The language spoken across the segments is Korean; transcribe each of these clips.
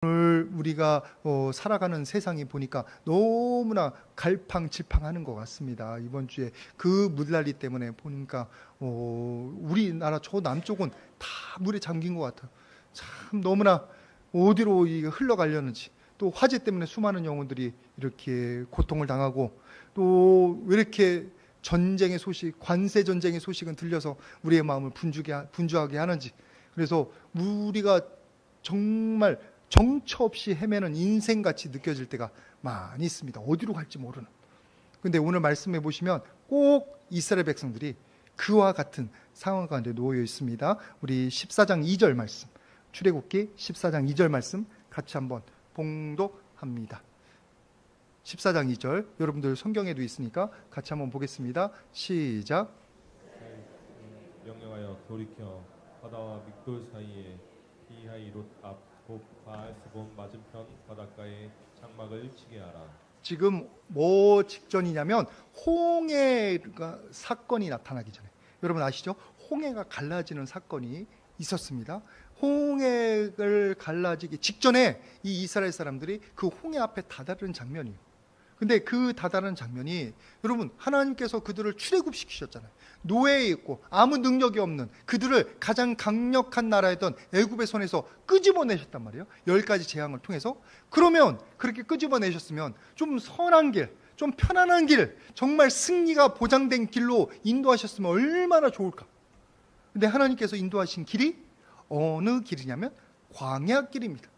오늘 우리가 살아가는 세상이 보니까 너무나 갈팡질팡하는 것 같습니다. 이번 주에 그 물난리 때문에 보니까 우리나라 저 남쪽은 다 물에 잠긴 것 같아요. 참 너무나 어디로 흘러가려는지, 또 화재 때문에 수많은 영혼들이 이렇게 고통을 당하고, 또 왜 이렇게 전쟁의 소식, 관세 전쟁의 소식은 들려서 우리의 마음을 분주하게 하는지. 그래서 우리가 정말 정처 없이 헤매는 인생같이 느껴질 때가 많이 있습니다. 어디로 갈지 모르는. 근데 오늘 말씀해 보시면 꼭 이스라엘 백성들이 그와 같은 상황 가운데 놓여 있습니다. 우리 14장 2절 말씀, 출애굽기 14장 2절 말씀 같이 한번 봉독합니다. 14장 2절, 여러분들 성경에도 있으니까 같이 한번 보겠습니다. 시작. 명령하여 돌이켜 바다와 믹돌 사이에 비하이롯 앞 곧 바알스본 맞은편 바닷가에 장막을 치게 하라. 지금 뭐 직전이냐면 홍해가 사건이 나타나기 전에, 여러분 아시죠? 홍해가 갈라지는 사건이 있었습니다. 홍해를 갈라지기 직전에 이 이스라엘 사람들이 그 홍해 앞에 다다르는 장면이에요. 근데 그 다다르는 장면이, 여러분 하나님께서 그들을 출애굽시키셨잖아요. 노예에 있고 아무 능력이 없는 그들을 가장 강력한 나라였던 애굽의 손에서 끄집어내셨단 말이에요. 10가지 재앙을 통해서. 그러면 그렇게 끄집어내셨으면 좀 선한 길, 좀 편안한 길, 정말 승리가 보장된 길로 인도하셨으면 얼마나 좋을까. 근데 하나님께서 인도하신 길이 어느 길이냐면 광야 길입니다.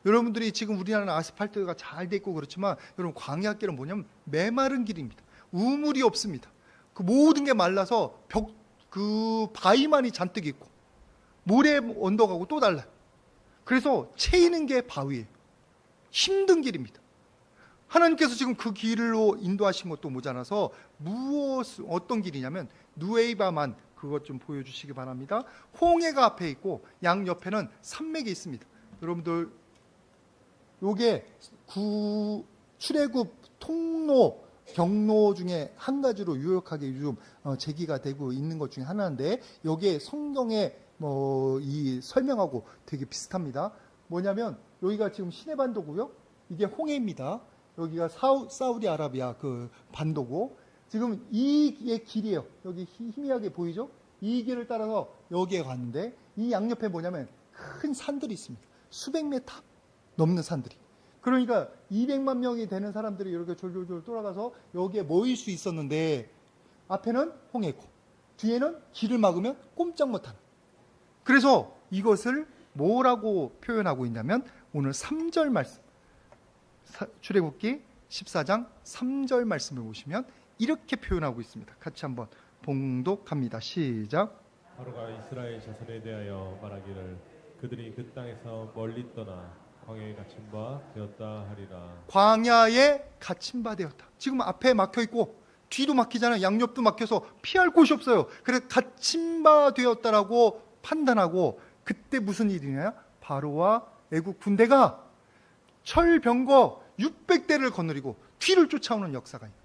여러분들이 지금 우리나라는 아스팔트가 잘 돼 있고 그렇지만, 여러분 광야 길은 뭐냐면 메마른 길입니다. 우물이 없습니다. 그 모든 게 말라서 그 바위만이 잔뜩 있고, 모래 언덕하고 또 달라요. 그래서 채이는 게 바위예요. 힘든 길입니다. 하나님께서 지금 그 길로 인도하신 것도 모자라서 어떤 길이냐면 누에이바만, 그것 좀 보여주시기 바랍니다. 홍해가 앞에 있고 양 옆에는 산맥이 있습니다. 여러분들 요게 출애굽 통로, 경로 중에 한 가지로 유력하게 요즘 제기가 되고 있는 것 중에 하나인데, 여기에 성경에 이 설명하고 되게 비슷합니다. 뭐냐면 여기가 지금 시내반도고요, 이게 홍해입니다. 여기가 사우디아라비아 그 반도고, 지금 이의 길이에요. 여기 희미하게 보이죠? 이 길을 따라서 여기에 갔는데, 이 양옆에 뭐냐면 큰 산들이 있습니다. 수백 메타 넘는 산들이. 그러니까 200만 명이 되는 사람들이 이렇게 졸졸졸 돌아가서 여기에 모일 수 있었는데, 앞에는 홍해고 뒤에는 길을 막으면 꼼짝 못하는. 그래서 이것을 뭐라고 표현하고 있냐면, 오늘 3절 말씀, 출애굽기 14장 3절 말씀을 보시면 이렇게 표현하고 있습니다. 같이 한번 봉독합니다. 시작. 바로가 이스라엘 자손에 대하여 말하기를 그들이 그 땅에서 멀리 떠나 광야에 갇힌 바 되었다 하리라. 광야에 갇힌 바 되었다. 지금 앞에 막혀 있고 뒤도 막히잖아요. 양옆도 막혀서 피할 곳이 없어요. 그래서 갇힌 바 되었다라고 판단하고, 그때 무슨 일이냐? 바로와 애국 군대가 철병거 600대를 거느리고 뒤를 쫓아오는 역사가 있어요.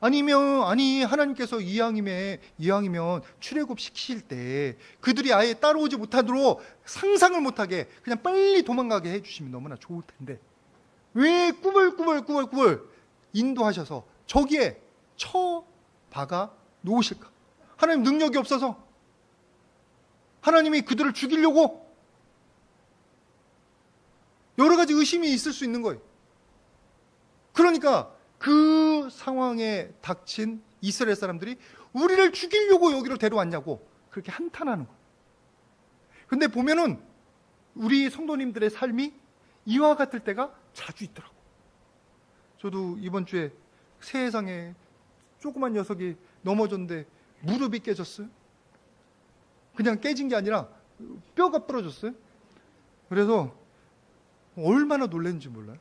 아니 하나님께서 이왕이면 출애굽 시키실 때 그들이 아예 따라오지 못하도록, 상상을 못하게 그냥 빨리 도망가게 해주시면 너무나 좋을 텐데, 왜 꾸불꾸불 인도하셔서 저기에 처박아 놓으실까? 하나님 능력이 없어서? 하나님이 그들을 죽이려고? 여러 가지 의심이 있을 수 있는 거예요. 그러니까 그 상황에 닥친 이스라엘 사람들이 우리를 죽이려고 여기로 데려왔냐고 그렇게 한탄하는 거예요. 근데 보면은 우리 성도님들의 삶이 이와 같을 때가 자주 있더라고. 저도 이번 주에 세상에 조그만 녀석이 넘어졌는데 무릎이 깨졌어요. 그냥 깨진 게 아니라 뼈가 부러졌어요. 그래서 얼마나 놀랐는지 몰라요.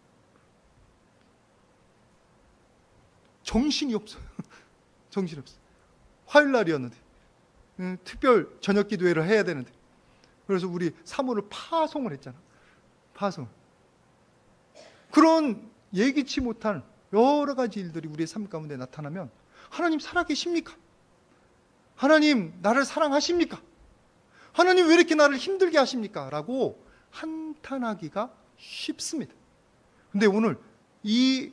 정신이 없어요. 정신이 없어요. 화요일 날이었는데 특별 저녁 기도회를 해야 되는데, 그래서 우리 사모를 파송을 했잖아. 파송. 그런 예기치 못한 여러 가지 일들이 우리의 삶 가운데 나타나면, 하나님 살아계십니까? 하나님 나를 사랑하십니까? 하나님 왜 이렇게 나를 힘들게 하십니까? 라고 한탄하기가 쉽습니다. 근데 오늘 이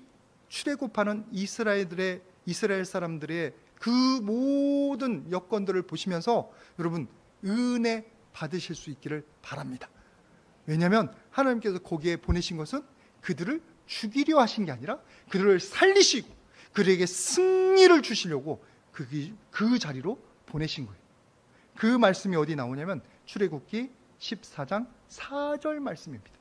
출애굽하는 이스라엘 사람들의 그 모든 여건들을 보시면서 여러분 은혜 받으실 수 있기를 바랍니다. 왜냐하면 하나님께서 거기에 보내신 것은 그들을 죽이려 하신 게 아니라 그들을 살리시고 그들에게 승리를 주시려고 그 자리로 보내신 거예요. 그 말씀이 어디 나오냐면 출애굽기 14장 4절 말씀입니다.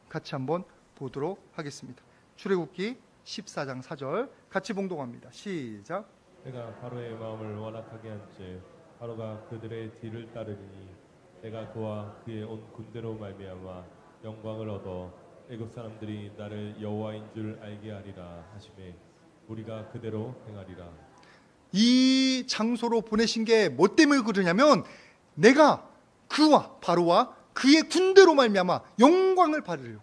같이 한번 보도록 하겠습니다. 출애굽기 14장 4절 같이 봉독합니다. 시작. 내가 바로의 마음을 완악하게 한즉 바로가 그들의 뒤를 따르리니 내가 그와 그의 온 군대로 말미암아 영광을 얻어 애굽 사람들이 나를 여호와인 줄 알게 하리라 하시매 우리가 그대로 행하리라. 이 장소로 보내신 게 뭐 때문에 그러냐면 내가 그와 바로와 그의 군대로 말미암아 영광을 받으려고,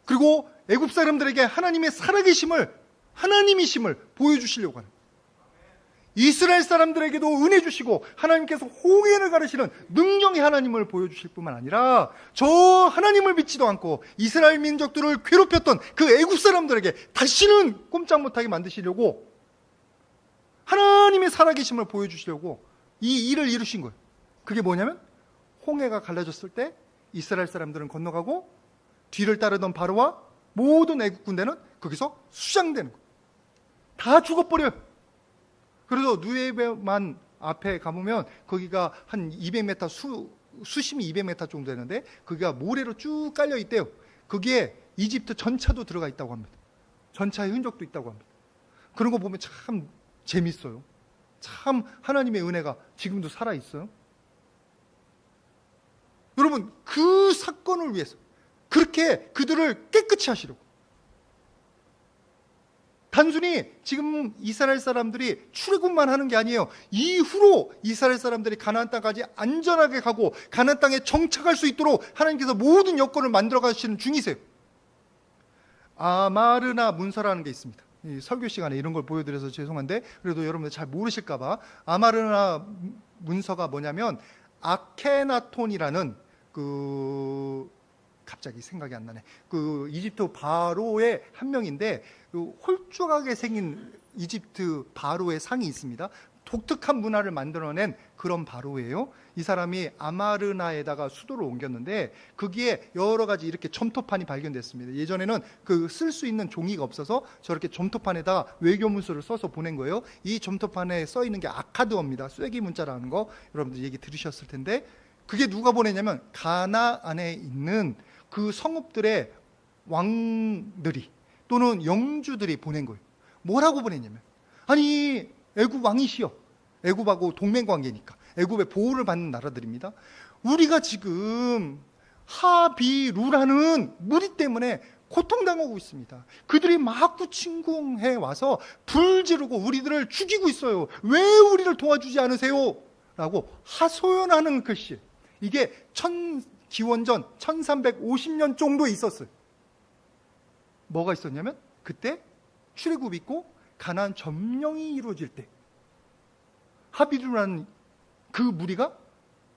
그리고 애굽 사람들에게 하나님의 살아계심을, 하나님이심을 보여주시려고 하는, 이스라엘 사람들에게도 은혜 주시고 하나님께서 홍해를 가르시는 능력의 하나님을 보여주실 뿐만 아니라 저 하나님을 믿지도 않고 이스라엘 민족들을 괴롭혔던 그 애굽 사람들에게 다시는 꼼짝 못하게 만드시려고, 하나님의 살아계심을 보여주시려고 이 일을 이루신 거예요. 그게 뭐냐면 홍해가 갈라졌을 때 이스라엘 사람들은 건너가고 뒤를 따르던 바로와 모든 애국 군대는 거기서 수장되는 거예요. 다 죽어버려요. 그래서 누에베만 앞에 가보면 거기가 한 200m 수심이 200m 정도 되는데 거기가 모래로 쭉 깔려 있대요. 거기에 이집트 전차도 들어가 있다고 합니다. 전차의 흔적도 있다고 합니다. 그런 거 보면 참 재밌어요. 참 하나님의 은혜가 지금도 살아있어요. 여러분 그 사건을 위해서 그렇게 그들을 깨끗이 하시려고, 단순히 지금 이스라엘 사람들이 출애굽만 하는 게 아니에요. 이후로 이스라엘 사람들이 가나안 땅까지 안전하게 가고 가나안 땅에 정착할 수 있도록 하나님께서 모든 여건을 만들어 가시는 중이세요. 아마르나 문서라는 게 있습니다. 이 설교 시간에 이런 걸 보여드려서 죄송한데 그래도 여러분들 잘 모르실까 봐. 아마르나 문서가 뭐냐면 아케나톤이라는 갑자기 생각이 안 나네. 그 이집트 바로의 한 명인데 홀쭉하게 생긴 이집트 바로의 상이 있습니다. 독특한 문화를 만들어낸 그런 바로예요. 이 사람이 아마르나에다가 수도를 옮겼는데 거기에 여러 가지 이렇게 점토판이 발견됐습니다. 예전에는 그 쓸 수 있는 종이가 없어서 저렇게 점토판에다 외교문서를 써서 보낸 거예요. 이 점토판에 써 있는 게 아카드어입니다. 쐐기 문자라는 거 여러분들 얘기 들으셨을 텐데, 그게 누가 보내냐면 가나안에 있는 그 성읍들의 왕들이 또는 영주들이 보낸 거예요. 뭐라고 보냈냐면, 아니 애굽 왕이시여, 애굽하고 동맹관계니까 애굽의 보호를 받는 나라들입니다. 우리가 지금 하비루라는 무리 때문에 고통당하고 있습니다. 그들이 마구침공해 와서 불 지르고 우리들을 죽이고 있어요. 왜 우리를 도와주지 않으세요? 라고 하소연하는 글씨. 이게 기원전 1350년 정도에 있었어요. 뭐가 있었냐면 그때 출애굽이 있고 가나안 점령이 이루어질 때 하비루라는 그 무리가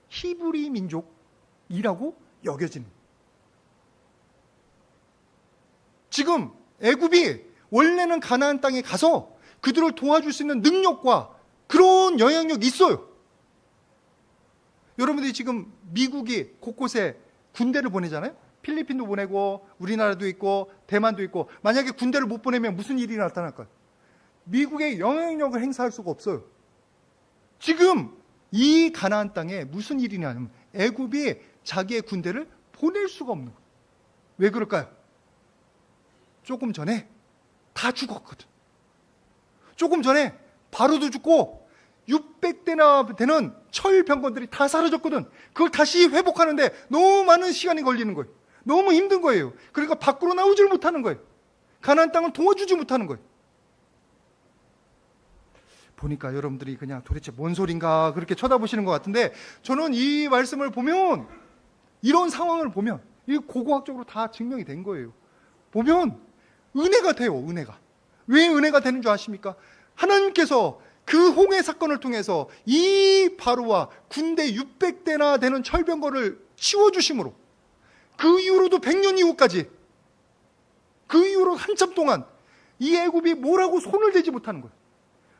히브리 민족이라고 여겨지는, 지금 애굽이 원래는 가나안 땅에 가서 그들을 도와줄 수 있는 능력과 그런 영향력이 있어요. 여러분들이 지금 미국이 곳곳에 군대를 보내잖아요. 필리핀도 보내고 우리나라도 있고 대만도 있고, 만약에 군대를 못 보내면 무슨 일이 나타날까요? 미국의 영향력을 행사할 수가 없어요. 지금 이 가나안 땅에 무슨 일이 나냐면 애굽이 자기의 군대를 보낼 수가 없는 거예요. 왜 그럴까요? 조금 전에 다 죽었거든. 조금 전에 바로도 죽고 600대나 되는 철병건들이 다 사라졌거든. 그걸 다시 회복하는데 너무 많은 시간이 걸리는 거예요. 너무 힘든 거예요. 그러니까 밖으로 나오질 못하는 거예요. 가나안 땅을 도와주지 못하는 거예요. 보니까 여러분들이 그냥 도대체 뭔 소린가 그렇게 쳐다보시는 것 같은데, 저는 이 말씀을 보면, 이런 상황을 보면, 이 고고학적으로 다 증명이 된 거예요. 보면 은혜가 돼요. 은혜가. 왜 은혜가 되는 줄 아십니까? 하나님께서 그 홍해 사건을 통해서 이 바로와 군대 600대나 되는 철병거를 치워주심으로 그 이후로도 100년 이후까지, 그 이후로 한참 동안 이 애굽이 뭐라고 손을 대지 못하는 거예요.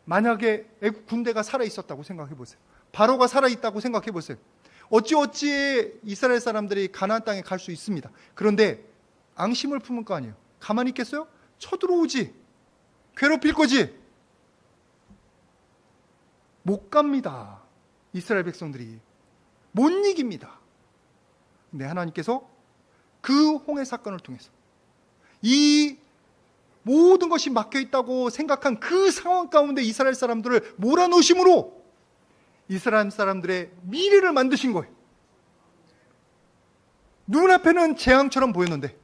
만약에 애굽 군대가 살아있었다고 생각해 보세요. 바로가 살아있다고 생각해 보세요. 어찌 이스라엘 사람들이 가나안 땅에 갈 수 있습니다. 그런데 앙심을 품을 거 아니에요. 가만히 있겠어요? 쳐들어오지. 괴롭힐 거지. 못 갑니다. 이스라엘 백성들이. 못 이깁니다. 근데 하나님께서 그 홍해 사건을 통해서 이 모든 것이 막혀있다고 생각한 그 상황 가운데 이스라엘 사람들을 몰아넣으심으로 이스라엘 사람들의 미래를 만드신 거예요. 눈앞에는 재앙처럼 보였는데,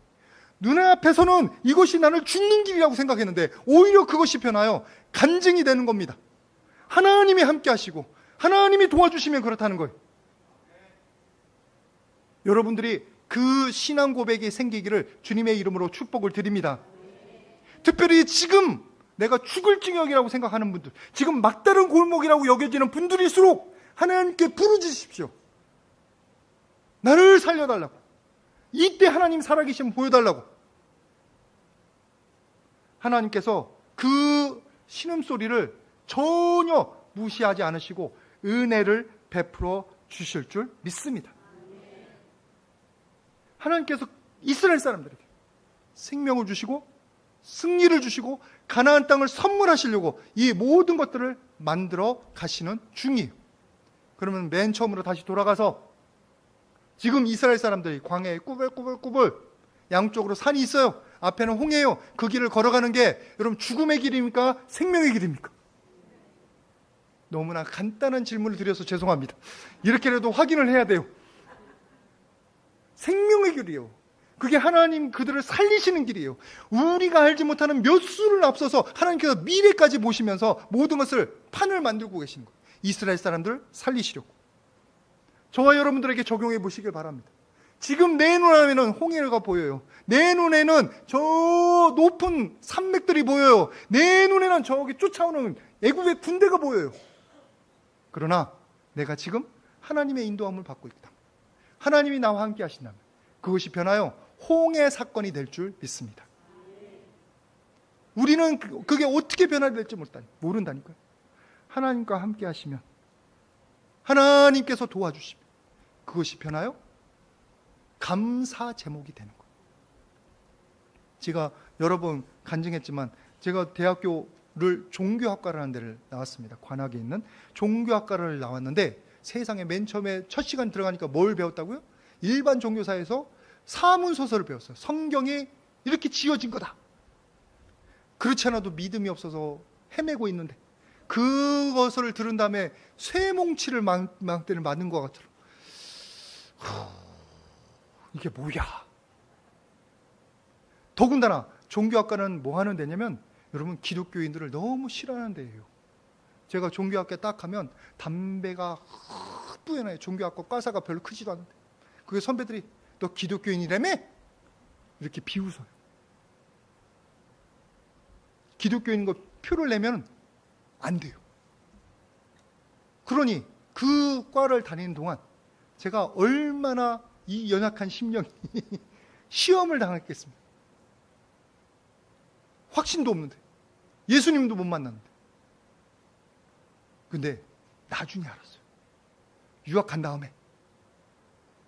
눈앞에서는 이것이 나를 죽는 길이라고 생각했는데 오히려 그것이 변하여 간증이 되는 겁니다. 하나님이 함께 하시고 하나님이 도와주시면 그렇다는 거예요. 여러분들이 그 신앙 고백이 생기기를 주님의 이름으로 축복을 드립니다. 특별히 지금 내가 죽을 지경이라고 생각하는 분들, 지금 막다른 골목이라고 여겨지는 분들일수록 하나님께 부르짖으십시오. 나를 살려달라고. 이때 하나님 살아계심 보여달라고. 하나님께서 그 신음소리를 전혀 무시하지 않으시고 은혜를 베풀어 주실 줄 믿습니다. 하나님께서 이스라엘 사람들에게 생명을 주시고 승리를 주시고 가나안 땅을 선물하시려고 이 모든 것들을 만들어 가시는 중이에요. 그러면 맨 처음으로 다시 돌아가서 지금 이스라엘 사람들이 광야에 꾸불꾸불꾸불 양쪽으로 산이 있어요. 앞에는 홍해예요. 그 길을 걸어가는 게 여러분 죽음의 길입니까? 생명의 길입니까? 너무나 간단한 질문을 드려서 죄송합니다. 이렇게라도 확인을 해야 돼요. 생명의 길이에요. 그게 하나님 그들을 살리시는 길이에요. 우리가 알지 못하는 몇 수를 앞서서 하나님께서 미래까지 보시면서 모든 것을 판을 만들고 계시는 거예요. 이스라엘 사람들을 살리시려고. 저와 여러분들에게 적용해 보시길 바랍니다. 지금 내 눈앞에는 홍해가 보여요. 내 눈에는 저 높은 산맥들이 보여요. 내 눈에는 저기 쫓아오는 애굽의 군대가 보여요. 그러나 내가 지금 하나님의 인도함을 받고 있다. 하나님이 나와 함께 하신다면 그것이 변하여 홍해 사건이 될 줄 믿습니다. 우리는 그게 어떻게 변화될지 모른다니까요. 하나님과 함께 하시면, 하나님께서 도와주시면 그것이 변하여 감사 제목이 되는 거예요. 제가 여러 번 간증했지만 제가 대학교를 종교학과라는 데를 나왔습니다. 관악에 있는 종교학과를 나왔는데 세상에 맨 처음에 첫 시간 들어가니까 뭘 배웠다고요? 일반 종교사에서 사문소설을 배웠어요. 성경이 이렇게 지어진 거다. 그렇지 않아도 믿음이 없어서 헤매고 있는데 그것을 들은 다음에 쇠몽치를 망대를 맞는 것 같더라고요. 이게 뭐야? 더군다나 종교학과는 뭐 하는 데냐면 여러분 기독교인들을 너무 싫어하는 데예요. 제가 종교학과 딱 가면 담배가 뿌연해요. 종교학과 과사가 별로 크지도 않은데 그게 선배들이 너 기독교인이라며? 이렇게 비웃어요. 기독교인인 거 표를 내면 안 돼요. 그러니 그 과를 다니는 동안 제가 얼마나 이 연약한 심령이 시험을 당했겠습니까? 확신도 없는데 예수님도 못 만났는데. 근데 나중에 알았어요. 유학 간 다음에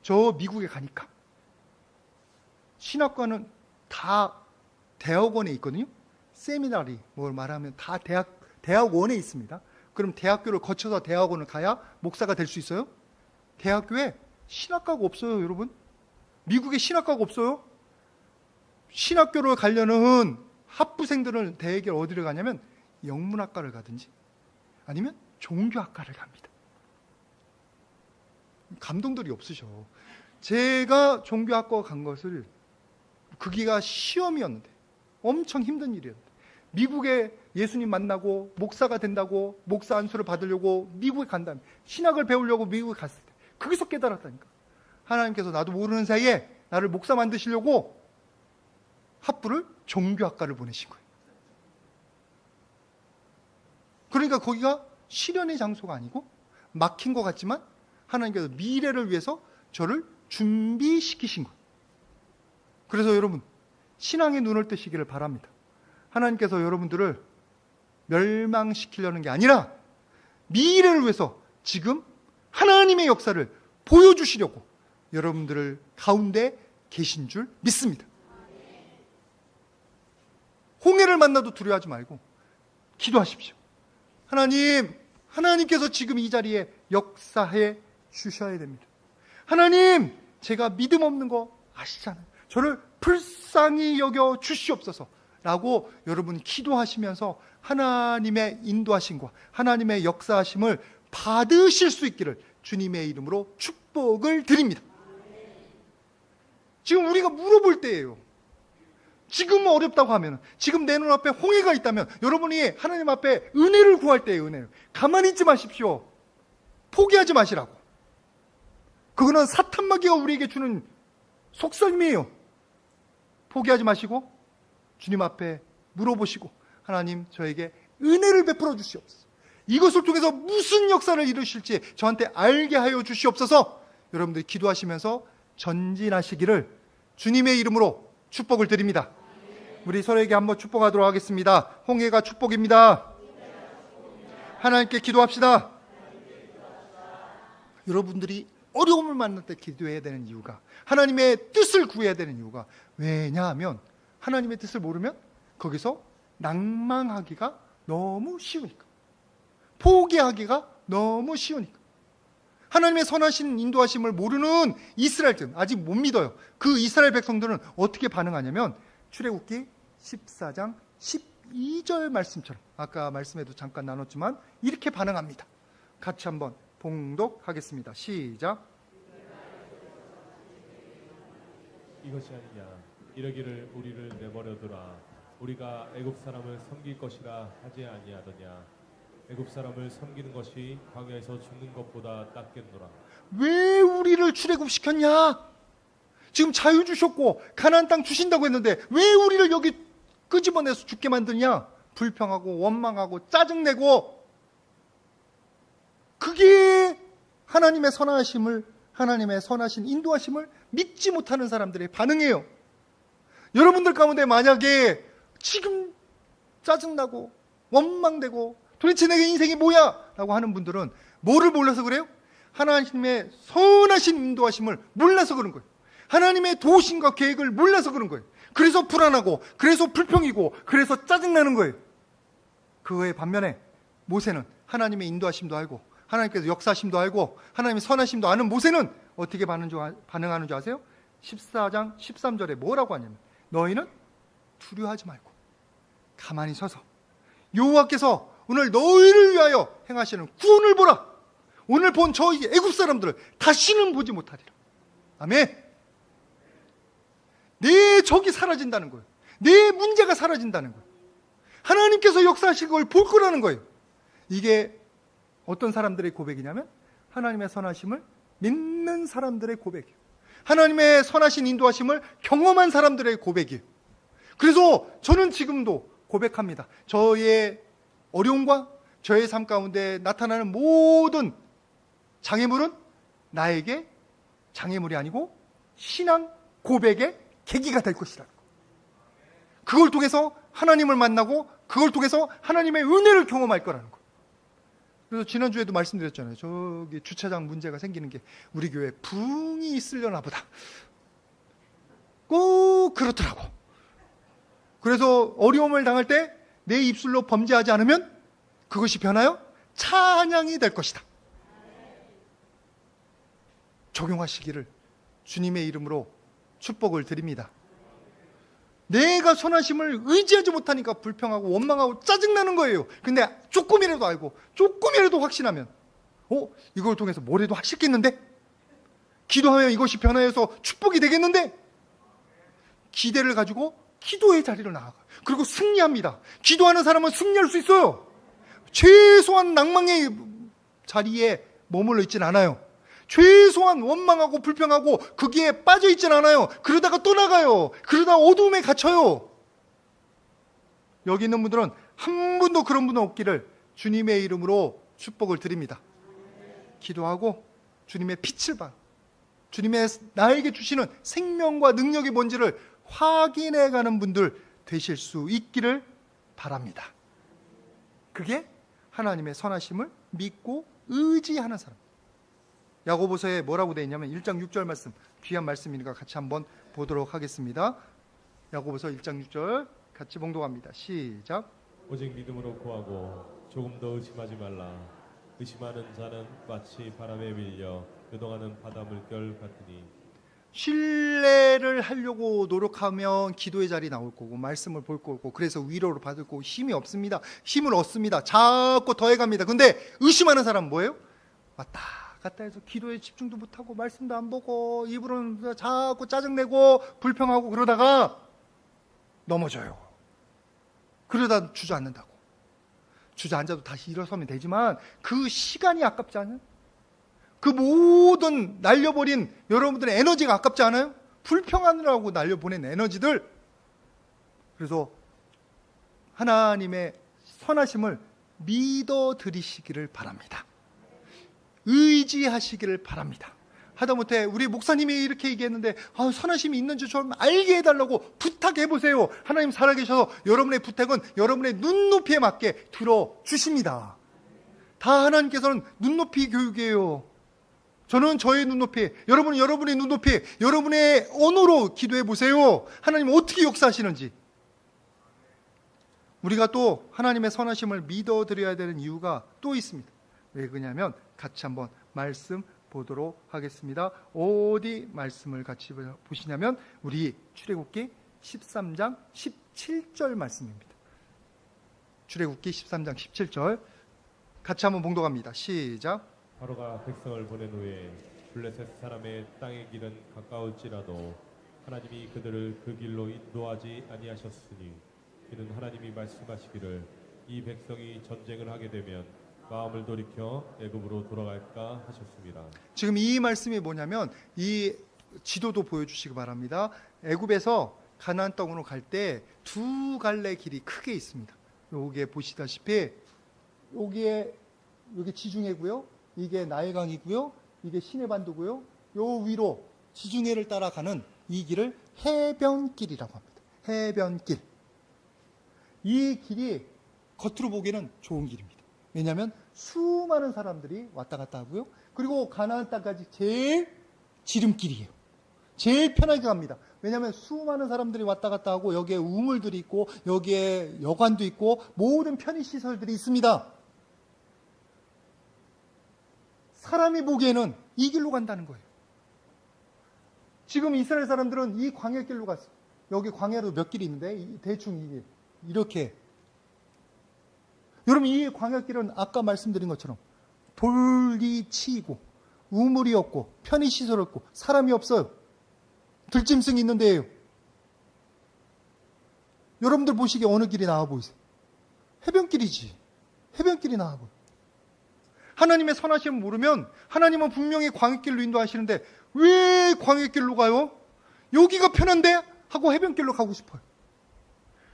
저 미국에 가니까 신학과는 다 대학원에 있거든요. 세미나리 뭘 말하면 다 대학원에 있습니다. 그럼 대학교를 거쳐서 대학원을 가야 목사가 될 수 있어요? 대학교에 신학과가 없어요, 여러분. 미국에 신학과가 없어요. 신학교를 가려는 학부생들은 대개를 어디를 가냐면 영문학과를 가든지 아니면 종교학과를 갑니다. 감동들이 없으셔. 제가 종교학과 간 것을 그기가 시험이었는데 엄청 힘든 일이었는데 미국에 예수님 만나고 목사가 된다고 목사 안수를 받으려고 미국에 간다면 신학을 배우려고 미국에 갔을 때 거기서 깨달았다니까. 하나님께서 나도 모르는 사이에 나를 목사 만드시려고 학부를 종교학과를 보내신 거예요. 그러니까 거기가 실현의 장소가 아니고 막힌 것 같지만 하나님께서 미래를 위해서 저를 준비시키신 거예요. 그래서 여러분, 신앙의 눈을 뜨시기를 바랍니다. 하나님께서 여러분들을 멸망시키려는 게 아니라 미래를 위해서 지금 하나님의 역사를 보여주시려고 여러분들을 가운데 계신 줄 믿습니다. 홍해를 만나도 두려워하지 말고 기도하십시오. 하나님께서 지금 이 자리에 역사해 주셔야 됩니다. 하나님, 제가 믿음 없는 거 아시잖아요. 저를 불쌍히 여겨 주시옵소서 라고 여러분 기도하시면서 하나님의 인도하심과 하나님의 역사하심을 받으실 수 있기를 주님의 이름으로 축복을 드립니다. 지금 우리가 물어볼 때예요. 지금 어렵다고 하면, 지금 내 눈앞에 홍해가 있다면 여러분이 하나님 앞에 은혜를 구할 때예요. 은혜를. 가만히 있지 마십시오. 포기하지 마시라고. 그거는 사탄 마귀가 우리에게 주는 속설임이에요. 포기하지 마시고 주님 앞에 물어보시고, 하나님, 저에게 은혜를 베풀어 주시옵소서. 이것을 통해서 무슨 역사를 이루실지 저한테 알게 하여 주시옵소서. 여러분들이 기도하시면서 전진하시기를 주님의 이름으로 축복을 드립니다. 우리 서로에게 한번 축복하도록 하겠습니다. 홍해가 축복입니다. 하나님께 기도합시다. 여러분들이 어려움을 만날 때 기도해야 되는 이유가, 하나님의 뜻을 구해야 되는 이유가, 왜냐하면 하나님의 뜻을 모르면 거기서 낭망하기가 너무 쉬우니까, 포기하기가 너무 쉬우니까. 하나님의 선하신 인도하심을 모르는 이스라엘들, 아직 못 믿어요. 그 이스라엘 백성들은 어떻게 반응하냐면 출애굽기 14장 12절 말씀처럼, 아까 말씀에도 잠깐 나눴지만 이렇게 반응합니다. 같이 한번 봉독하겠습니다. 시작. 이것이 아니냐, 이러기를 우리를 내버려두라. 우리가 애굽 사람을 섬길 것이라 하지 아니하더냐. 애굽 사람을 섬기는 것이 광야에서 죽는 것보다 낫겠노라. 왜 우리를 출애굽시켰냐? 지금 자유 주셨고 가나안 땅 주신다고 했는데 왜 우리를 여기 끄집어내서 죽게 만드냐? 불평하고 원망하고 짜증내고. 그게 하나님의 선하심을, 하나님의 선하신 인도하심을 믿지 못하는 사람들의 반응이에요. 여러분들 가운데 만약에 지금 짜증나고 원망되고 도대체 내 인생이 뭐야? 라고 하는 분들은 뭐를 몰라서 그래요? 하나님의 선하신 인도하심을 몰라서 그런 거예요. 하나님의 도심과 계획을 몰라서 그런 거예요. 그래서 불안하고, 그래서 불평이고, 그래서 짜증나는 거예요. 그거에 반면에 모세는 하나님의 인도하심도 알고, 하나님께서 역사하심도 알고, 하나님의 선하심도 아는 모세는 어떻게 반응하는 줄 아세요? 14장 13절에 뭐라고 하냐면, 너희는 두려워하지 말고 가만히 서서 여호와께서 오늘 너희를 위하여 행하시는 구원을 보라. 오늘 본 저희 애굽 사람들을 다시는 보지 못하리라. 아멘. 내 적이 사라진다는 거예요. 내 문제가 사라진다는 거예요. 하나님께서 역사하실 걸 볼 거라는 거예요. 이게 어떤 사람들의 고백이냐면 하나님의 선하심을 믿는 사람들의 고백이에요. 하나님의 선하신 인도하심을 경험한 사람들의 고백이에요. 그래서 저는 지금도 고백합니다. 저의 어려움과 저의 삶 가운데 나타나는 모든 장애물은 나에게 장애물이 아니고 신앙 고백의 계기가 될 것이라는 거. 그걸 통해서 하나님을 만나고 그걸 통해서 하나님의 은혜를 경험할 거라는 거. 그래서 지난주에도 말씀드렸잖아요. 저기 주차장 문제가 생기는 게 우리 교회 붕이 있으려나 보다. 꼭 그렇더라고. 그래서 어려움을 당할 때 내 입술로 범죄하지 않으면 그것이 변하여 찬양이 될 것이다. 적용하시기를 주님의 이름으로 축복을 드립니다. 내가 선하심을 의지하지 못하니까 불평하고 원망하고 짜증나는 거예요. 근데 조금이라도 알고 조금이라도 확신하면 이걸 통해서 뭐라도 할 수 있겠는데? 기도하면 이것이 변화해서 축복이 되겠는데? 기대를 가지고 기도의 자리로 나아가. 그리고 승리합니다. 기도하는 사람은 승리할 수 있어요. 최소한 낭망의 자리에 머물러 있진 않아요. 최소한 원망하고 불평하고 거기에 빠져 있진 않아요. 그러다가 또 나가요. 그러다가 어두움에 갇혀요. 여기 있는 분들은 한 분도 그런 분은 없기를 주님의 이름으로 축복을 드립니다. 기도하고 주님의 빛을 봐. 주님의 나에게 주시는 생명과 능력이 뭔지를 확인해 가는 분들 되실 수 있기를 바랍니다. 그게 하나님의 선하심을 믿고 의지하는 사람. 야고보서에 뭐라고 되어 있냐면 1장 6절 말씀, 귀한 말씀이니까 같이 한번 보도록 하겠습니다. 야고보서 1장 6절 같이 봉독합니다. 시작. 오직 믿음으로 구하고 조금 더 의심하지 말라. 의심하는 자는 마치 바람에 밀려 요동하는 바다 물결 같으니. 신뢰를 하려고 노력하면 기도의 자리 나올 거고 말씀을 볼 거고 그래서 위로를 받을 거고 힘이 없습니다. 힘을 얻습니다. 자꾸 더해갑니다. 근데 의심하는 사람은 뭐예요? 왔다 갔다 해서 기도에 집중도 못하고 말씀도 안 보고 입으로는 자꾸 짜증내고 불평하고 그러다가 넘어져요. 그러다 주저앉는다고. 주저앉아도 다시 일어서면 되지만 그 시간이 아깝지 않아요? 그 모든 날려버린 여러분들의 에너지가 아깝지 않아요? 불평하느라고 날려보낸 에너지들. 그래서 하나님의 선하심을 믿어드리시기를 바랍니다. 의지하시기를 바랍니다. 하다못해 우리 목사님이 이렇게 얘기했는데 선하심이 있는지 좀 알게 해달라고 부탁해보세요. 하나님 살아계셔서 여러분의 부탁은 여러분의 눈높이에 맞게 들어주십니다. 다 하나님께서는 눈높이 교육이에요. 저는 저의 눈높이, 여러분은 여러분의 눈높이, 여러분의 언어로 기도해 보세요. 하나님 어떻게 역사하시는지. 우리가 또 하나님의 선하심을 믿어드려야 되는 이유가 또 있습니다. 왜 그러냐면 같이 한번 말씀 보도록 하겠습니다. 어디 말씀을 같이 보시냐면 우리 출애굽기 13장 17절 말씀입니다. 출애굽기 13장 17절 같이 한번 봉독합니다. 시작. 바로가 백성을 보낸 후에 블레셋 사람의 땅의 길은 가까울지라도 하나님이 그들을 그 길로 인도하지 아니하셨으니 이는 하나님이 말씀하시기를 이 백성이 전쟁을 하게 되면 마음을 돌이켜 애굽으로 돌아갈까 하셨습니다. 지금 이 말씀이 뭐냐면 이 지도도 보여주시기 바랍니다. 애굽에서 가나안 땅으로 갈 때 두 갈래 길이 크게 있습니다. 여기에 보시다시피 여기 지중해고요. 이게 나일강이고요. 이게 시내반도고요. 요 위로 지중해를 따라가는 이 길을 해변길이라고 합니다. 해변길. 이 길이 겉으로 보기에는 좋은 길입니다. 왜냐하면 수많은 사람들이 왔다 갔다 하고요. 그리고 가나안 땅까지 제일 지름길이에요. 제일 편하게 갑니다. 왜냐하면 수많은 사람들이 왔다 갔다 하고 여기에 우물들이 있고 여기에 여관도 있고 모든 편의시설들이 있습니다. 사람이 보기에는 이 길로 간다는 거예요. 지금 이스라엘 사람들은 이 광야길로 갔어요. 여기 광야로 몇 길이 있는데 대충 이게 이렇게. 여러분 이 광야길은 아까 말씀드린 것처럼 돌이 치이고 우물이 없고 편의시설 없고 사람이 없어요. 들짐승이 있는 데예요. 여러분들 보시기에 어느 길이 나와 보이세요? 해변길이지. 해변길이 나와 보여요. 하나님의 선하심을 모르면 하나님은 분명히 광야길로 인도하시는데 왜 광야길로 가요? 여기가 편한데? 하고 해변길로 가고 싶어요.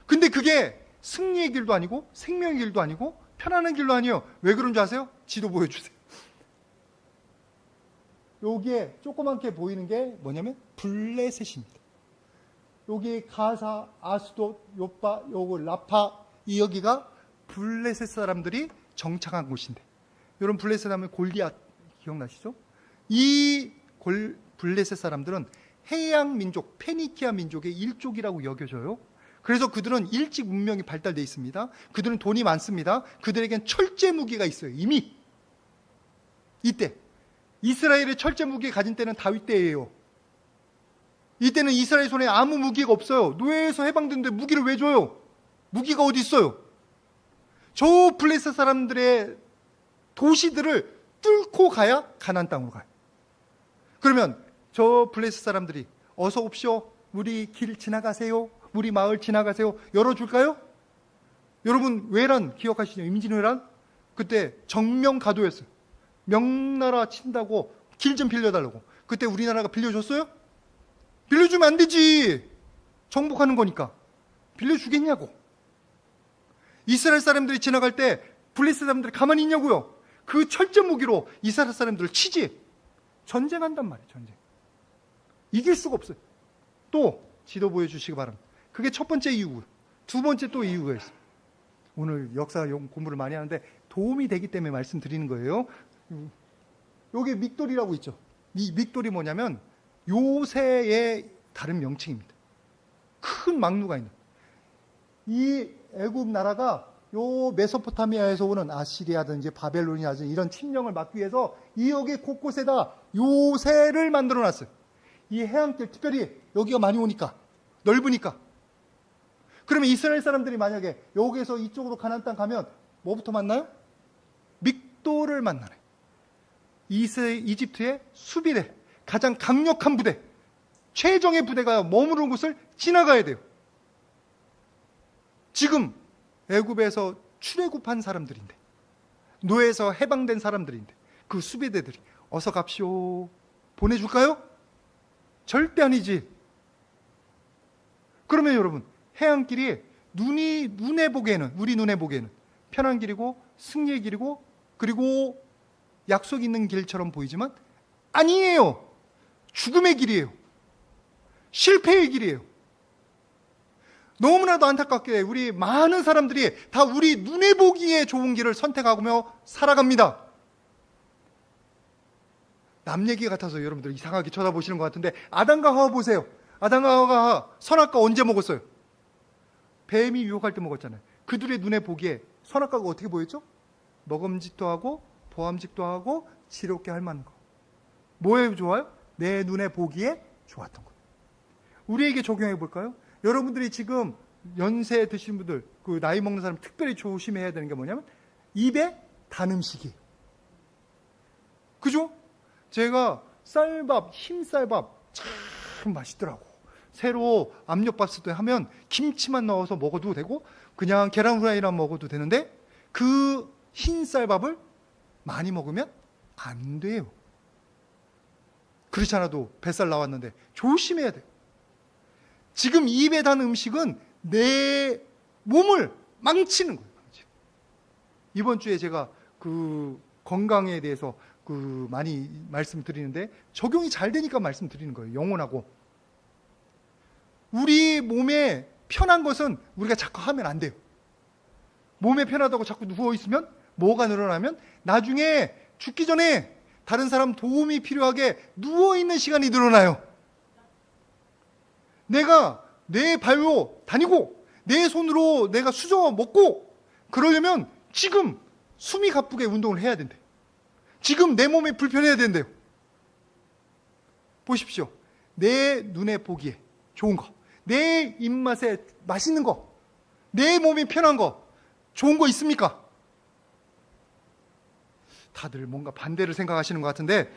근데 그게 승리의 길도 아니고 생명의 길도 아니고 편안한 길도 아니에요. 왜 그런 줄 아세요? 지도 보여주세요. 여기에 조그맣게 보이는 게 뭐냐면 블레셋입니다. 여기 가사, 아스돗, 요빠, 요거 라파 이 여기가 블레셋 사람들이 정착한 곳인데 여러분 블레셋 하면 골리앗 기억나시죠? 이 블레셋 사람들은 해양 민족, 페니키아 민족의 일족이라고 여겨져요. 그래서 그들은 일찍 문명이 발달되어 있습니다. 그들은 돈이 많습니다. 그들에겐 철제 무기가 있어요. 이미 이때 이스라엘의 철제 무기 가진 때는 다윗 때예요. 이때는 이스라엘 손에 아무 무기가 없어요. 노예에서 해방됐는데 무기를 왜 줘요? 무기가 어디 있어요? 저 블레셋 사람들의 도시들을 뚫고 가야 가나안 땅으로 가요. 그러면 저 블레셋 사람들이 어서 옵시오. 우리 길 지나가세요. 우리 마을 지나가세요. 열어줄까요? 여러분 외란 기억하시죠? 임진왜란? 그때 정명가도였어요. 명나라 친다고 길 좀 빌려달라고. 그때 우리나라가 빌려줬어요? 빌려주면 안 되지. 정복하는 거니까. 빌려주겠냐고. 이스라엘 사람들이 지나갈 때 블레셋 사람들이 가만히 있냐고요. 그 철제 무기로 이스라엘 사람들을 치지. 전쟁한단 말이에요. 전쟁. 이길 수가 없어요. 또 지도 보여주시기 바랍니다. 그게 첫 번째 이유고, 두 번째 또 이유가 있어요. 오늘 역사 공부를 많이 하는데 도움이 되기 때문에 말씀드리는 거예요. 여기 믹돌이라고 있죠. 이 믹돌이 뭐냐면 요새의 다른 명칭입니다. 큰 망루가 있는. 이 애굽 나라가 요 메소포타미아에서 오는 아시리아든지 바벨론이라든지 이런 침략을 막기 위해서 이 여기 곳곳에다 요새를 만들어 놨어요. 이 해안길, 특별히 여기가 많이 오니까, 넓으니까. 그러면 이스라엘 사람들이 만약에 여기에서 이쪽으로 가나안 땅 가면 뭐부터 만나요? 믹돌을 만나네. 이집트의 수비대, 가장 강력한 부대, 최정의 부대가 머무르는 곳을 지나가야 돼요. 지금 애굽에서 출애굽한 사람들인데, 노예에서 해방된 사람들인데, 그 수비대들이 어서 갑시오. 보내줄까요? 절대 아니지. 그러면 여러분, 해안길이 눈에 보기에는, 우리 눈에 보기에는 편한 길이고 승리의 길이고 그리고 약속 있는 길처럼 보이지만 아니에요. 죽음의 길이에요. 실패의 길이에요. 너무나도 안타깝게 우리 많은 사람들이 다 우리 눈에 보기에 좋은 길을 선택하며 살아갑니다. 남 얘기 같아서 여러분들 이상하게 쳐다보시는 것 같은데 아담과 하와 보세요. 아담과 하와가 선악과 언제 먹었어요? 뱀이 유혹할 때 먹었잖아요. 그들의 눈에 보기에 선악과가 어떻게 보였죠? 먹음직도 하고 보암직도 하고 지롭게 할 만한 거. 뭐에 좋아요? 내 눈에 보기에 좋았던 것. 우리에게 적용해 볼까요? 여러분들이 지금 연세 드신 분들, 그 나이 먹는 사람 특별히 조심해야 되는 게 뭐냐면 입에 단 음식이. 그죠? 제가 쌀밥, 흰쌀밥 참 맛있더라고. 새로 압력밥솥에 하면 김치만 넣어서 먹어도 되고 그냥 계란 후라이랑 먹어도 되는데 그 흰쌀밥을 많이 먹으면 안 돼요. 그렇지 않아도 뱃살 나왔는데 조심해야 돼요. 지금 입에 단 음식은 내 몸을 망치는 거예요. 이번 주에 제가 그 건강에 대해서 그 많이 말씀드리는데 적용이 잘 되니까 말씀드리는 거예요. 영원하고. 우리 몸에 편한 것은 우리가 자꾸 하면 안 돼요. 몸에 편하다고 자꾸 누워있으면 뭐가 늘어나면 나중에 죽기 전에 다른 사람 도움이 필요하게 누워있는 시간이 늘어나요. 내가 내 발로 다니고 내 손으로 내가 수저 먹고 그러려면 지금 숨이 가쁘게 운동을 해야 된대. 지금 내 몸이 불편해야 된대요. 보십시오. 내 눈에 보기에 좋은 거, 내 입맛에 맛있는 거, 내 몸이 편한 거, 좋은 거 있습니까? 다들 뭔가 반대를 생각하시는 것 같은데,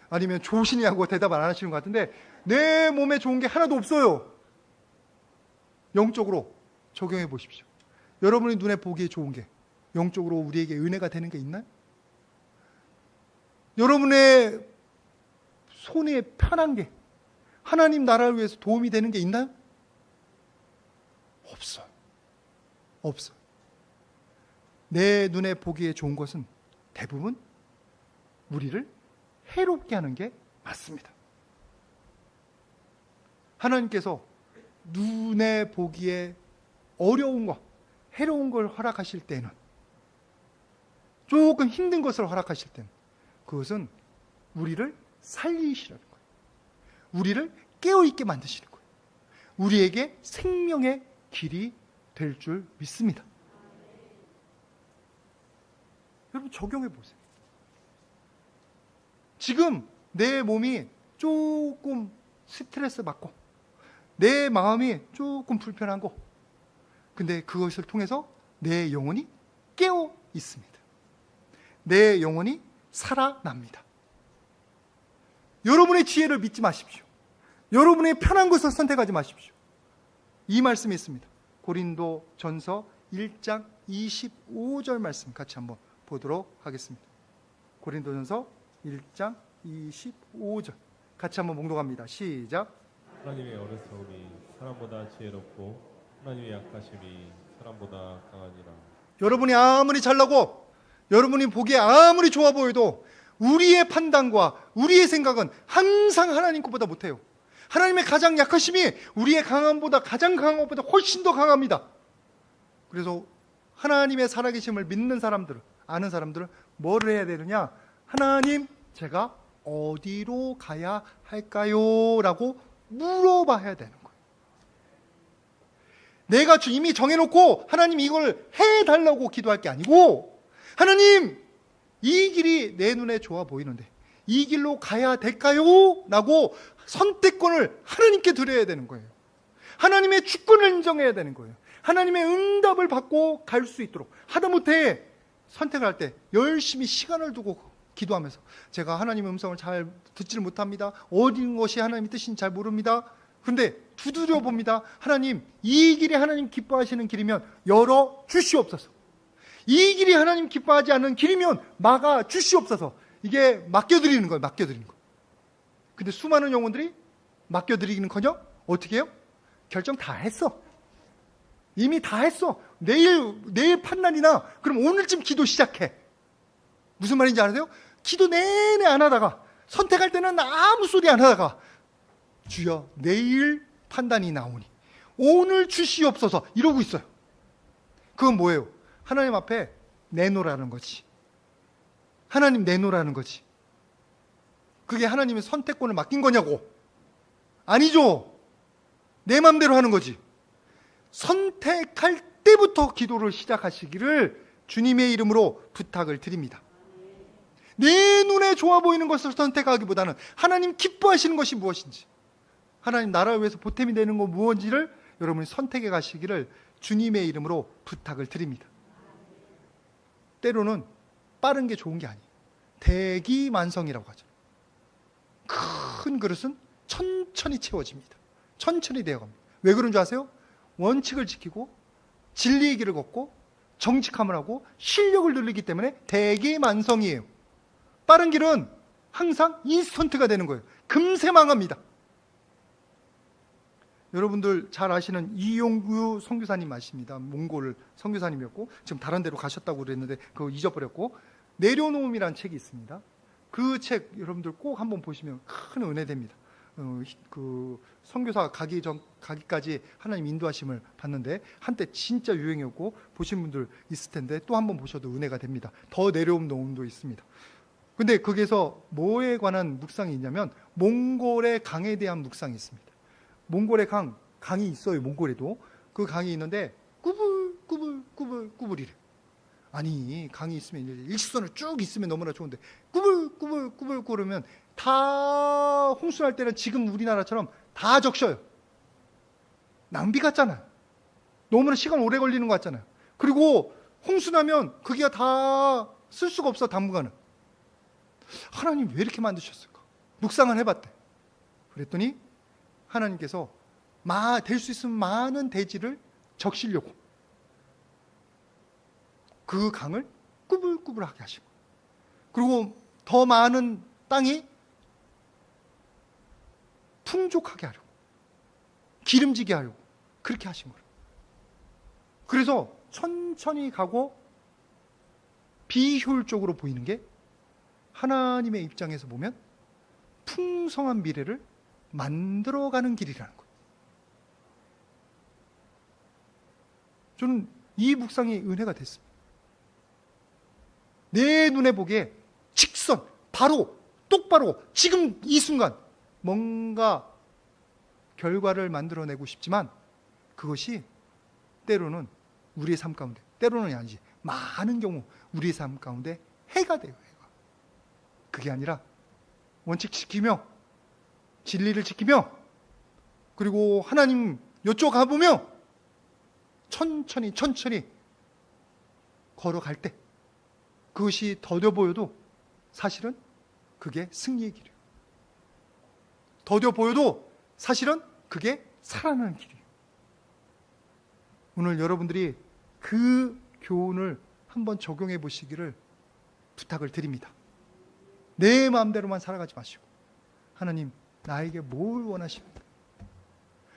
아니면 조신이하고 대답 안 하시는 것 같은데, 내 몸에 좋은 게 하나도 없어요. 영적으로 적용해 보십시오. 여러분의 눈에 보기에 좋은 게 영적으로 우리에게 은혜가 되는 게 있나요? 여러분의 손에 편한 게 하나님 나라를 위해서 도움이 되는 게 있나요? 없어요. 없어요. 내 눈에 보기에 좋은 것은 대부분 우리를 해롭게 하는 게 맞습니다. 하나님께서 눈에 보기에 어려운 것, 해로운 걸 허락하실 때는, 조금 힘든 것을 허락하실 때는 그것은 우리를 살리시라는 거예요. 우리를 깨어있게 만드시는 거예요. 우리에게 생명의 길이 될 줄 믿습니다. 여러분 적용해 보세요. 지금 내 몸이 조금 스트레스 받고 내 마음이 조금 불편한 거, 근데 그것을 통해서 내 영혼이 깨어 있습니다. 내 영혼이 살아납니다. 여러분의 지혜를 믿지 마십시오. 여러분의 편한 것을 선택하지 마십시오. 이 말씀이 있습니다. 고린도 전서 1장 25절 말씀 같이 한번 보도록 하겠습니다. 고린도 전서 1장 25절 같이 한번 봉독합니다. 시작. 하나님의 어리석음이 사람보다 지혜롭고 하나님의 약하심이 사람보다 강하니라. 여러분이 아무리 잘나고 여러분이 보기에 아무리 좋아 보여도 우리의 판단과 우리의 생각은 항상 하나님 것보다 못해요. 하나님의 가장 약하심이 우리의 강함보다 가장 강한 것보다 훨씬 더 강합니다. 그래서 하나님의 살아계심을 믿는 사람들, 아는 사람들은 뭐를 해야 되느냐? 하나님, 제가 어디로 가야 할까요? 라고 물어봐야 되는 거예요. 내가 이미 정해놓고 하나님 이걸 해달라고 기도할 게 아니고, 하나님, 이 길이 내 눈에 좋아 보이는데 이 길로 가야 될까요? 라고 선택권을 하나님께 드려야 되는 거예요. 하나님의 주권을 인정해야 되는 거예요. 하나님의 응답을 받고 갈 수 있도록. 하다못해 선택을 할 때 열심히 시간을 두고 기도하면서, 제가 하나님의 음성을 잘 듣지를 못합니다. 어딘 것이 하나님의 뜻인지 잘 모릅니다. 근데 두드려 봅니다. 하나님, 이 길이 하나님 기뻐하시는 길이면 열어 주시옵소서. 이 길이 하나님 기뻐하지 않는 길이면 막아 주시옵소서. 이게 맡겨드리는 거예요. 맡겨드리는 거. 근데 수많은 영혼들이 맡겨드리기는커녕 어떻게 해요? 결정 다 했어. 이미 다 했어. 내일 판단이나 그럼 오늘쯤 기도 시작해. 무슨 말인지 아세요? 기도 내내 안 하다가, 선택할 때는 아무 소리 안 하다가, 주여 내일 판단이 나오니 오늘 주시옵소서 이러고 있어요. 그건 뭐예요? 하나님 앞에 내놓으라는 거지. 하나님 내놓으라는 거지. 그게 하나님의 선택권을 맡긴 거냐고? 아니죠. 내 맘대로 하는 거지. 선택할 때부터 기도를 시작하시기를 주님의 이름으로 부탁을 드립니다. 내 눈에 좋아 보이는 것을 선택하기보다는 하나님 기뻐하시는 것이 무엇인지, 하나님 나라를 위해서 보탬이 되는 건 무엇인지를 여러분이 선택해 가시기를 주님의 이름으로 부탁을 드립니다. 때로는 빠른 게 좋은 게 아니에요. 대기만성이라고 하죠. 큰 그릇은 천천히 채워집니다. 천천히 되어갑니다. 왜 그런 줄 아세요? 원칙을 지키고 진리의 길을 걷고 정직함을 하고 실력을 늘리기 때문에 대기만성이에요. 빠른 길은 항상 인스턴트가 되는 거예요. 금세 망합니다. 여러분들 잘 아시는 이용규 선교사님 아십니다. 몽골 선교사님이었고 지금 다른 데로 가셨다고 그랬는데 그거 잊어버렸고, 내려놓음이라는 책이 있습니다. 그 책 여러분들 꼭 한번 보시면 큰 은혜 됩니다. 그 선교사 가기까지 하나님 인도하심을 받는데 한때 진짜 유행이었고 보신 분들 있을 텐데 또 한번 보셔도 은혜가 됩니다. 더 내려온 놓음도 있습니다. 근데 거기에서 뭐에 관한 묵상이 있냐면 몽골의 강에 대한 묵상이 있습니다. 몽골의 강이 있어요. 몽골에도 그 강이 있는데 꾸불이래. 아니, 강이 있으면 일직선을 쭉 있으면 너무나 좋은데 꾸불꾸불꾸불꾸불면 다 홍수날 때는 지금 우리나라처럼 다 적셔요. 낭비 같잖아요. 너무나 시간 오래 걸리는 것 같잖아요. 그리고 홍수나면 그게 다 쓸 수가 없어. 당분간은. 하나님 왜 이렇게 만드셨을까? 묵상을 해봤대. 그랬더니 하나님께서 될 수 있으면 많은 대지를 적시려고 그 강을 꾸불꾸불하게 하신 거예요. 그리고 더 많은 땅이 풍족하게 하려고, 기름지게 하려고 그렇게 하신 거예요. 그래서 천천히 가고 비효율적으로 보이는 게 하나님의 입장에서 보면 풍성한 미래를 만들어가는 길이라는 거예요. 저는 이 묵상이 은혜가 됐습니다. 내 눈에 보기에 직선, 바로, 똑바로 지금 이 순간 뭔가 결과를 만들어내고 싶지만 그것이 때로는 우리의 삶 가운데, 때로는 아니지, 많은 경우 우리의 삶 가운데 해가 돼요. 해가. 그게 아니라 원칙 지키며 진리를 지키며 그리고 하나님 여쭤가 보며 천천히 걸어갈 때 그것이 더뎌 보여도 사실은 그게 승리의 길이에요. 더뎌 보여도 사실은 그게 살아나는 길이에요. 오늘 여러분들이 그 교훈을 한번 적용해 보시기를 부탁을 드립니다. 내 마음대로만 살아가지 마시고 하나님 나에게 뭘 원하십니까?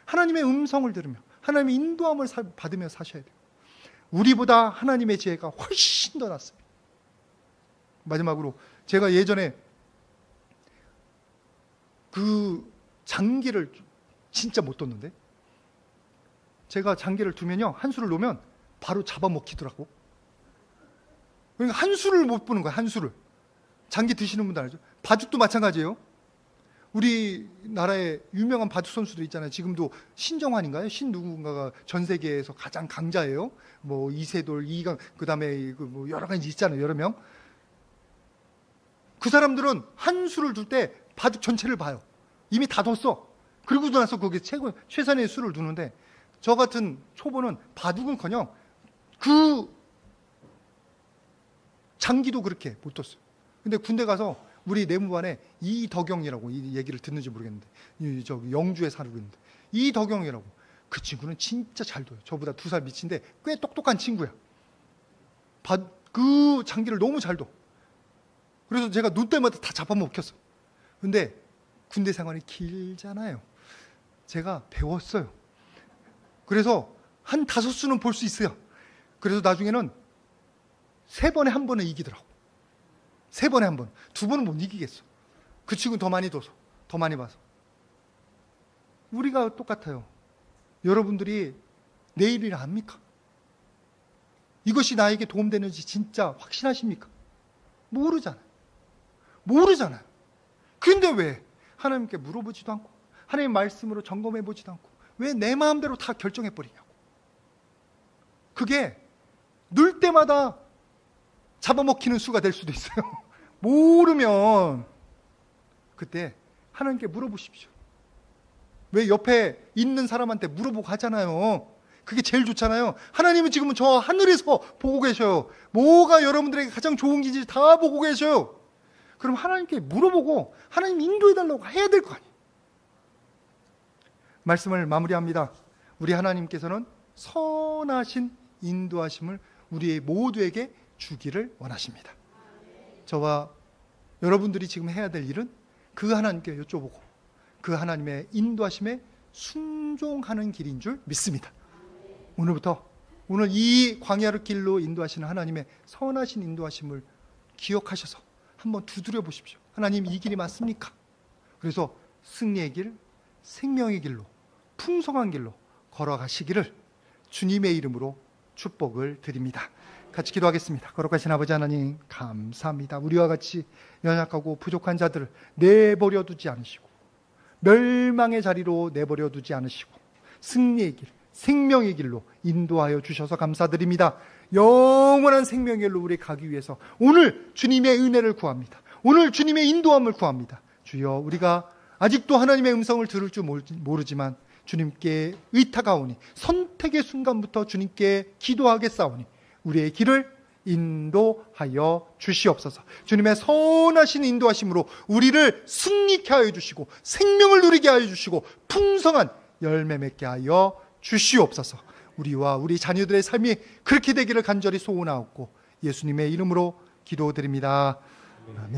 하나님의 음성을 들으며 하나님의 인도함을 받으며 사셔야 돼요. 우리보다 하나님의 지혜가 훨씬 더 낫습니다. 마지막으로 제가 예전에 그 장기를 진짜 못 뒀는데, 제가 장기를 두면요, 한 수를 놓으면 바로 잡아먹히더라고. 그러니까 한 수를 못 보는 거야, 한 수를. 장기 드시는 분들 알죠? 바둑도 마찬가지예요. 우리나라에 유명한 바둑 선수들 있잖아요. 지금도 신정환인가요? 신 누군가가 전 세계에서 가장 강자예요. 뭐 이세돌, 이강, 그다음에 뭐 여러 가지 있잖아요. 여러 명. 그 사람들은 한 수를 둘 때 바둑 전체를 봐요. 이미 다 뒀어. 그리고 나서 거기에 최선의 수를 두는데, 저 같은 초보는 바둑은커녕 그 장기도 그렇게 못 뒀어요. 근데 군대 가서 우리 내무반에 이덕영이라고, 이 얘기를 듣는지 모르겠는데, 저기 영주에 살고 있는데, 이덕영이라고, 그 친구는 진짜 잘 둬요. 저보다 2살 밑인데 꽤 똑똑한 친구야. 그 장기를 너무 잘 둬. 그래서 제가 놓을 때마다 다 잡아먹혔어. 근데 군대 생활이 길잖아요. 제가 배웠어요. 그래서 한 5수는 볼 수 있어요. 그래서 나중에는 3번에 1번은 이기더라고. 3번에 1번. 2번은 못 이기겠어. 그 친구는 더 많이 둬서, 더 많이 봐서. 우리가 똑같아요. 여러분들이 내일이라 압니까? 이것이 나에게 도움되는지 진짜 확신하십니까? 모르잖아요. 모르잖아요. 그런데 왜 하나님께 물어보지도 않고, 하나님 말씀으로 점검해 보지도 않고, 왜 내 마음대로 다 결정해 버리냐고. 그게 넣을 때마다 잡아먹히는 수가 될 수도 있어요. 모르면 그때 하나님께 물어보십시오. 왜 옆에 있는 사람한테 물어보고 하잖아요. 그게 제일 좋잖아요. 하나님은 지금은 저 하늘에서 보고 계셔요. 뭐가 여러분들에게 가장 좋은 길인지 다 보고 계셔요. 그럼 하나님께 물어보고 하나님 인도해달라고 해야 될 거 아니에요. 말씀을 마무리합니다. 우리 하나님께서는 선하신 인도하심을 우리 모두에게 주기를 원하십니다. 저와 여러분들이 지금 해야 될 일은 그 하나님께 여쭤보고 그 하나님의 인도하심에 순종하는 길인 줄 믿습니다. 오늘부터, 오늘 이 광야의 길로 인도하시는 하나님의 선하신 인도하심을 기억하셔서 한번 두드려 보십시오. 하나님, 이 길이 맞습니까? 그래서 승리의 길, 생명의 길로, 풍성한 길로 걸어가시기를 주님의 이름으로 축복을 드립니다. 같이 기도하겠습니다. 거룩하신 아버지 하나님, 감사합니다. 우리와 같이 연약하고 부족한 자들을 내버려 두지 않으시고, 멸망의 자리로 내버려 두지 않으시고, 승리의 길, 생명의 길로 인도하여 주셔서 감사드립니다. 영원한 생명의 길로 우리 가기 위해서 오늘 주님의 은혜를 구합니다. 오늘 주님의 인도함을 구합니다. 주여, 우리가 아직도 하나님의 음성을 들을 줄 모르지만 주님께 의탁하오니, 선택의 순간부터 주님께 기도하겠사오니 우리의 길을 인도하여 주시옵소서. 주님의 선하신 인도하심으로 우리를 승리케 하여 주시고, 생명을 누리게 하여 주시고, 풍성한 열매 맺게 하여 주시옵소서. 우리와 우리 자녀들의 삶이 그렇게 되기를 간절히 소원하옵고 예수님의 이름으로 기도드립니다. 아멘.